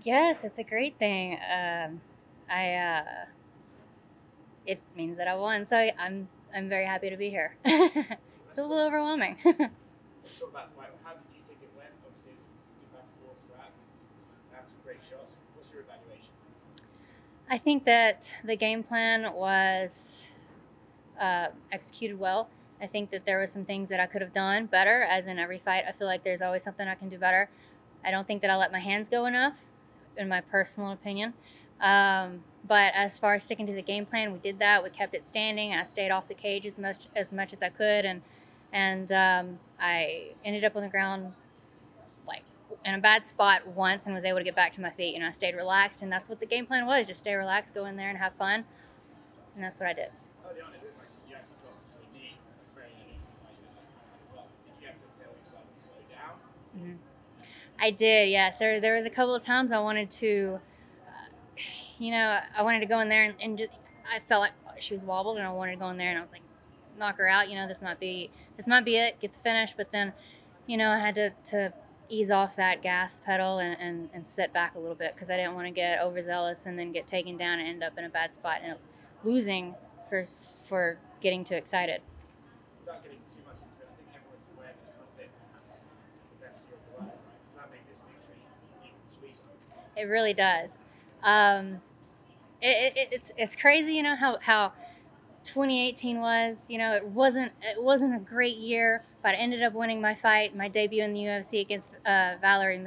Yes, it's a great thing. I It means that I won, so I'm very happy to be here. It's a Let's little talk. overwhelming. Let's talk about the fight. How did you think it went? Obviously, it was a good back and forth scrap. Have some great shots. What's your evaluation? I think that the game plan was executed well. I think that there were some things that I could have done better, as in every fight. I feel like there's always something I can do better. I don't think that I let my hands go enough, in my personal opinion. But as far as sticking to the game plan, we did that. We kept it standing. I stayed off the cage as much as I could, and I ended up on the ground like in a bad spot once and was able to get back to my feet. I stayed relaxed, and that's what the game plan was: just stay relaxed, go in there, and have fun. And that's what I did. Early on, you actually dropped into a knee very early in the fight. You know, kind of had it blocked. Did you have to tell yourself to slow down? Mhm. I did, yes. There was a couple of times I wanted to, I wanted to go in there and just, I felt like she was wobbled, and I wanted to go in there and I was like, knock her out. This might be it, get the finish. But then, I had to ease off that gas pedal and sit back a little bit because I didn't want to get overzealous and then get taken down and end up in a bad spot and losing for getting too excited. Without getting too much into it, I think everyone's aware that it's not been perhaps the best year of your life, right? Does that make this victory even sweeter? It really does. Um, it's crazy, how 2018 was. It wasn't a great year, but I ended up winning my debut in the UFC against Valerie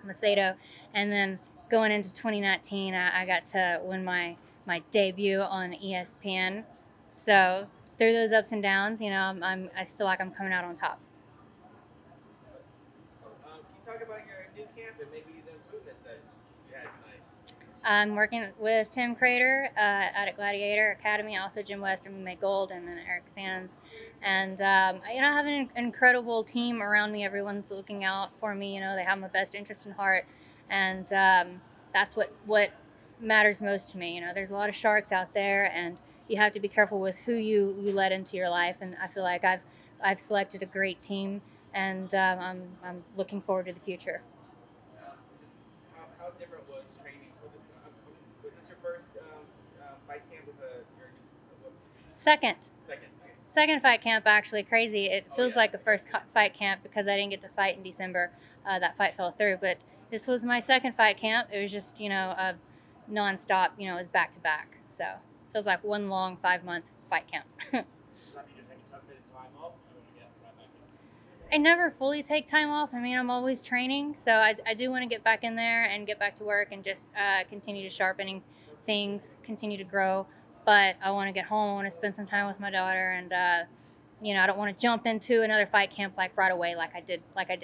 Macedo, and then going into 2019, I got to win my debut on ESPN. So through those ups and downs, I feel like I'm coming out on top. Can you talk about your new camp and maybe the improvements that you had tonight? I'm working with Tim Crater out at Gladiator Academy, also Jim West and May Gold, and then Eric Sands. And I have an incredible team around me. Everyone's looking out for me. They have my best interest in heart, and that's what matters most to me. There's a lot of sharks out there, and you have to be careful with who you let into your life. And I feel like I've selected a great team, and I'm looking forward to the future. Just how different was training for this? Was this your first fight camp with Second. second? Okay. Second fight camp, actually. Crazy. It Oh feels yeah. like a first fight camp because I didn't get to fight in December. That fight fell through. But this was my second fight camp. It was just, a nonstop, it was back to back. So it feels like one long 5-month fight camp. Does that mean you're taking a bit of time off? You want to get right back I never fully take time off. I mean, I'm always training. So I do want to get back in there and get back to work and just continue to sharpening things, continue to grow. But I want to get home. I want to spend some time with my daughter, and I don't want to jump into another fight camp like right away, like I did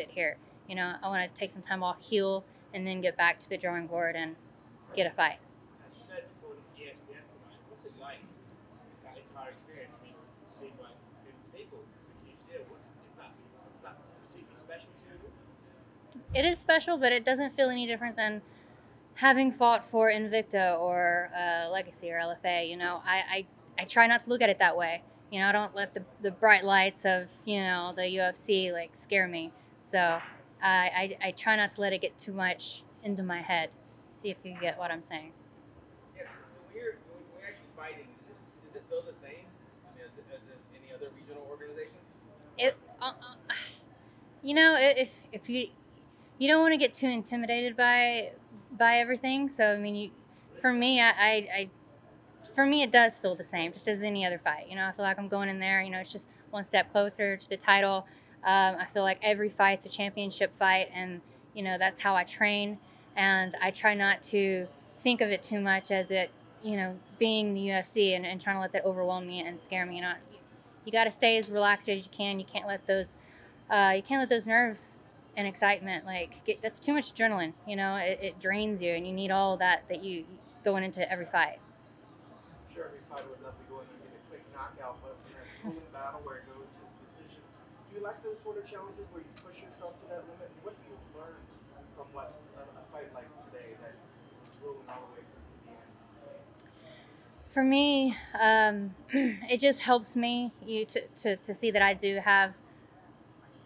here. I want to take some time off, heal, and then get back to the drawing board and get a fight. in? As you said before the ESPN tonight, what's it like? That entire experience. I mean, seeing like millions of people, it's a huge deal. Is that particularly special to you? It is special, but it doesn't feel any different than having fought for Invicta or Legacy or LFA. I try not to look at it that way. I don't let the bright lights of the UFC like scare me. So I try not to let it get too much into my head. See if you get what I'm saying. Yeah. So when you're actually fighting, does it feel the same? I mean, as any other regional organization? Or It if you don't want to get too intimidated by everything. So I mean, for me, for me, it does feel the same, just as any other fight. I feel like I'm going in there. It's just one step closer to the title. I feel like every fight's a championship fight, and that's how I train. And I try not to think of it too much as it, being the UFC, and trying to let that overwhelm me and scare me. You got to stay as relaxed as you can. You can't let those nerves and excitement that's too much adrenaline. It drains you, and you need all that you going into every fight. I'm sure every fighter would love to go in there and get a quick knockout, but in a grueling battle where it goes to a decision, do you like those sort of challenges where you push yourself to that limit? And what do you learn from what a fight like today that was grueling all the way through to the end? For me, it just helps me to see that I do have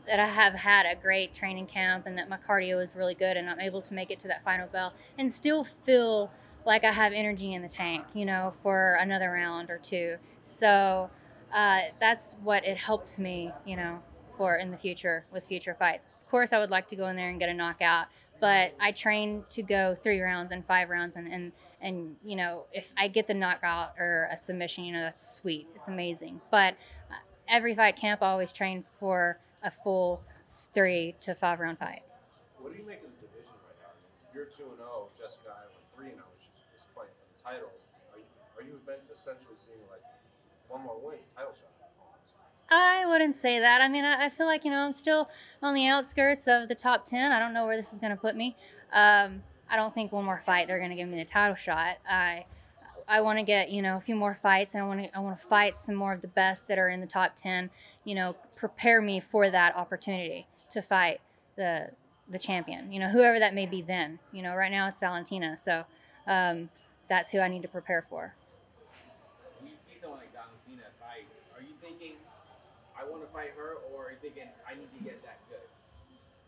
that I have had a great training camp and that my cardio is really good and I'm able to make it to that final bell and still feel like I have energy in the tank, you know, for another round or two. So that's what it helps me, you know, for in the future with future fights. Of course, I would like to go in there and get a knockout, but I train to go 3 rounds and 5 rounds and you know, if I get the knockout or a submission, you know, that's sweet. It's amazing. But every fight camp, I always train for a full 3 to 5 round fight. What do you make of the division right now? You're 2-0, Jessica Ireland 3-0. She's fighting for the title. Are you essentially seeing like one more win, title shot? I wouldn't say that. I mean, I feel like, you know, I'm still on the outskirts of the top 10. I don't know where this is going to put me. I don't think one more fight they're going to give me the title shot. I want to get, you know, a few more fights, and I want to fight some more of the best that are in the top 10, you know, prepare me for that opportunity to fight the champion, you know, whoever that may be then. You know, right now it's Valentina, so that's who I need to prepare for. When you see someone like Valentina fight, are you thinking, I want to fight her, or are you thinking, I need to get that good?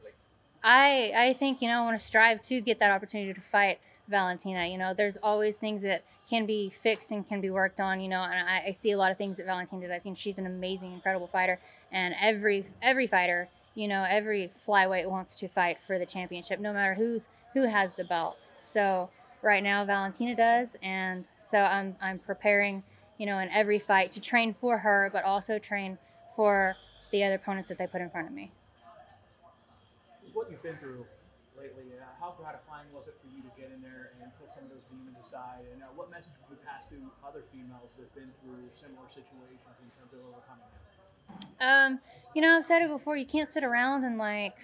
Like, I think, you know, I want to strive to get that opportunity to fight Valentina. You know, there's always things that can be fixed and can be worked on, you know, and I see a lot of things that Valentina does. I think she's an amazing, incredible fighter, and every fighter, you know, every flyweight wants to fight for the championship, no matter who has the belt. So right now Valentina does, and so I'm preparing, you know, in every fight to train for her, but also train for the other opponents that they put in front of me. What you've been through lately, how gratifying was it for you to get in there and put some of those demons aside? And what message would you pass to other females that have been through similar situations in terms of overcoming them? You know, I've said it before, you can't sit around and like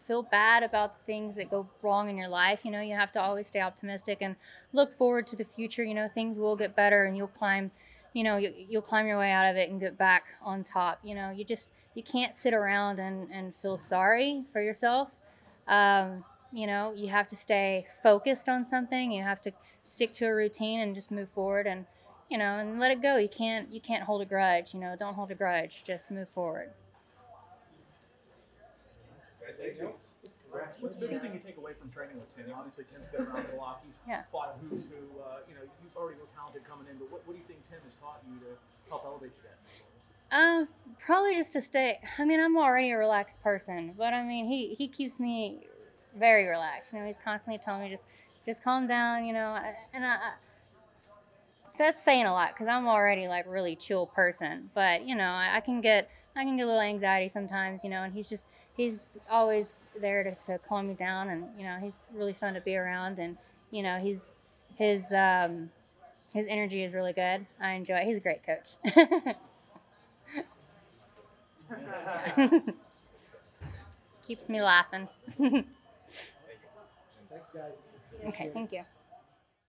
feel bad about the things that go wrong in your life. You know, you have to always stay optimistic and look forward to the future. You know, things will get better and you'll climb, you know, you'll climb your way out of it and get back on top. You know, you can't sit around and feel sorry for yourself. You know, you have to stay focused on something. You have to stick to a routine and just move forward and, you know, and let it go. You can't hold a grudge. You know, don't hold a grudge. Just move forward. Thank you. What's the biggest thing you take away from training with Tim? Obviously, Tim's been around the block. He's fought who's who. You know, you already were talented coming in, but what do you think Tim has taught you to help elevate you that? Probably just to stay. I mean, I'm already a relaxed person, but I mean, he keeps me very relaxed. You know, he's constantly telling me just calm down. You know, and that's saying a lot because I'm already like really chill person. But you know, I can get a little anxiety sometimes. You know, and he's always there to calm me down, and you know, he's really fun to be around, and you know, his energy is really good. I enjoy it. He's a great coach. Keeps me laughing. Thanks, guys. Okay, thank you.